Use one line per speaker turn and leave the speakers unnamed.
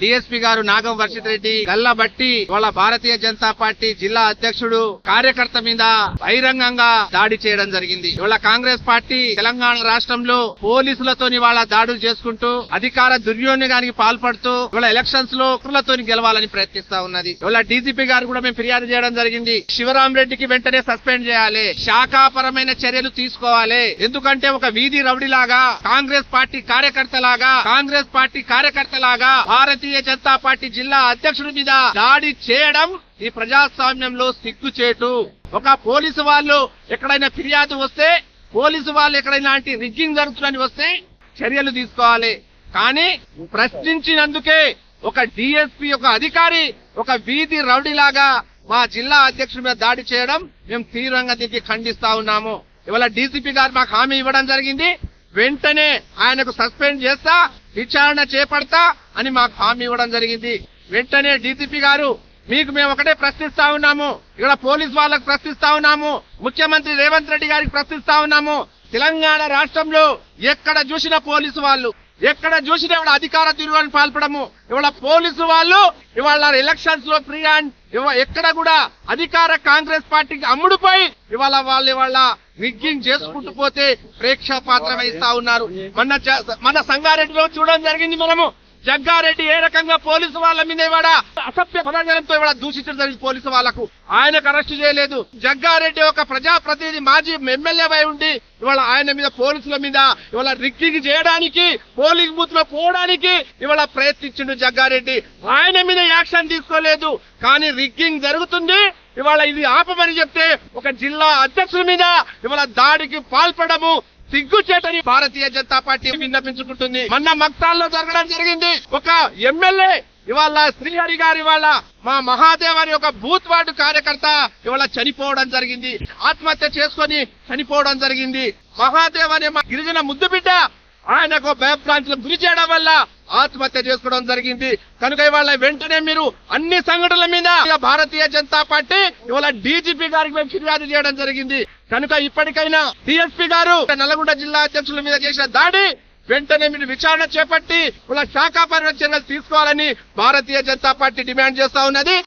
DSP గారు నాగం వర్షిత్ రెడ్డి గల్లబట్టి వాళ్ళ Bharatiya Janata party జిల్లా అధ్యక్షుడు కార్యకర్త మీద బహిరంగంగా దాడి చేయడం జరిగింది. ఇవాళ కాంగ్రెస్ పార్టీ తెలంగాణ రాష్ట్రంలో పోలీసులతోని వాళ్ళ దాడులు చేసుకుంటూ అధికార దుర్వినియోగానికి పాల్పడుతూ ఇవాళ ఎలక్షన్స్ లో కుట్రలతోని గెలవాలని ప్రయత్నిస్తా ఉన్నది. ఇవాళ డీజీపీ గారు కూడా మేము ఫిర్యాదు చేయడం జరిగింది. శివరాం రెడ్డికి వెంటనే సస్పెండ్ చేయాలి, శాఖాపరమైన చర్యలు తీసుకోవాలి. ఎందుకంటే ఒక వీధి రౌడీలాగా కాంగ్రెస్ పార్టీ కార్యకర్తలాగా భారతీయ జనతా పార్టీ జిల్లా అధ్యక్షుడి మీద దాడి చేయడం ఈ ప్రజాస్వామ్యంలో సిగ్గుచేటు. ఒక పోలీసు వాళ్ళు ఎక్కడైనా ఫిర్యాదు వస్తే, పోలీసు వాళ్ళు ఎక్కడైనా రిగ్గింగ్ జరుగుతుందని వస్తే చర్యలు తీసుకోవాలి. కానీ ప్రశ్నించినందుకే ఒక డిఎస్పీ ఒక అధికారి ఒక వీధి రౌడీలాగా మా జిల్లా అధ్యక్షుడి మీద దాడి చేయడం మేము తీవ్రంగా దీనికి ఖండిస్తా ఉన్నాము. ఇవాళ డీసీపీ గారు మాకు హామీ ఇవ్వడం జరిగింది, వెంటనే ఆయనకు సస్పెండ్ చేస్తా, విచారణ చేపడతా అని మాకు హామీ ఇవ్వడం జరిగింది. వెంటనే డీసీపీ గారు మీకు మేము ఒకటే ప్రశ్నిస్తా ఉన్నాము, ఇక్కడ పోలీస్ వాళ్ళకు ప్రశ్నిస్తా ఉన్నాము, ముఖ్యమంత్రి రేవంత్ రెడ్డి గారికి ప్రశ్నిస్తా ఉన్నాము. తెలంగాణ రాష్ట్రంలో ఎక్కడ చూసిన పోలీసు వాళ్ళు, ఎక్కడ చూసినా ఇవాళ అధికార దుర్వినియోగానికి పాల్పడము. ఇవాళ పోలీసు వాళ్ళు ఇవాళ ఎలక్షన్స్ లో ఎక్కడ కూడా అధికార కాంగ్రెస్ పార్టీకి అమ్ముడుపోయి ఇవాళ రిగ్గింగ్ చేసుకుంటూ పోతే ప్రేక్షపాత్ర వహిస్తా ఉన్నారు. మన సంగారెడ్డిలో చూడడం జరిగింది. మనము జగ్గారెడ్డి ఏ రకంగా పోలీసు వాళ్ళ మీద ఇవాడ అసభ్య పదజనంతో ఇవాళ దూషించడం జరిగింది. పోలీసు వాళ్లకు ఆయనకు అరెస్టు చేయలేదు. జగ్గారెడ్డి ఒక ప్రజాప్రతినిధి మాజీ ఎమ్మెల్యే ఉండి ఇవాళ ఆయన మీద పోలీసుల మీద ఇవాళ రిగ్గింగ్ చేయడానికి, పోలింగ్ బూత్ లో పోవడానికి ఇవాళ ప్రయత్నించిండు జగ్గారెడ్డి. ఆయన మీద యాక్షన్ తీసుకోలేదు. కానీ రిగ్గింగ్ జరుగుతుంది, ఇవాళ ఇది ఆపమని చెప్తే ఒక జిల్లా అధ్యక్షుడి మీద ఇవాళ దాడికి పాల్పడము సిగ్గుచేటని భారతీయ జనతా పార్టీ విన్నపించుకుంటుంది. మొన్న మక్తాల్లో జరగడం జరిగింది. ఒక ఎమ్మెల్యే ఇవాళ శ్రీహరి గారు ఇవాళ మా మహాదేవ్ అని ఒక బూత్ వార్డు కార్యకర్త ఇవాళ చనిపోవడం జరిగింది, ఆత్మహత్య చేసుకొని చనిపోవడం జరిగింది. మహాదేవ్ అనే మా గిరిజన ముద్దు బిడ్డ ఆయనకు భయభ్రాంతులకు గురి చేయడం వల్ల ఆత్మహత్య చేసుకోవడం జరిగింది. కనుక ఇవాళ వెంటనే మీరు అన్ని సంఘటనల మీద భారతీయ జనతా పార్టీ ఇవాళ డీజీపీ గారికి మేము ఫిర్యాదు చేయడం జరిగింది. కనుక ఇప్పటికైనా డిఎస్పీ గారు నల్గొండ జిల్లా అధ్యక్షుల మీద చేసిన దాడి వెంటనే మీరు విచారణ చేపట్టి ఇవాళ శాఖాపరమైన చర్యలు తీసుకోవాలని భారతీయ జనతా పార్టీ డిమాండ్ చేస్తా ఉన్నది.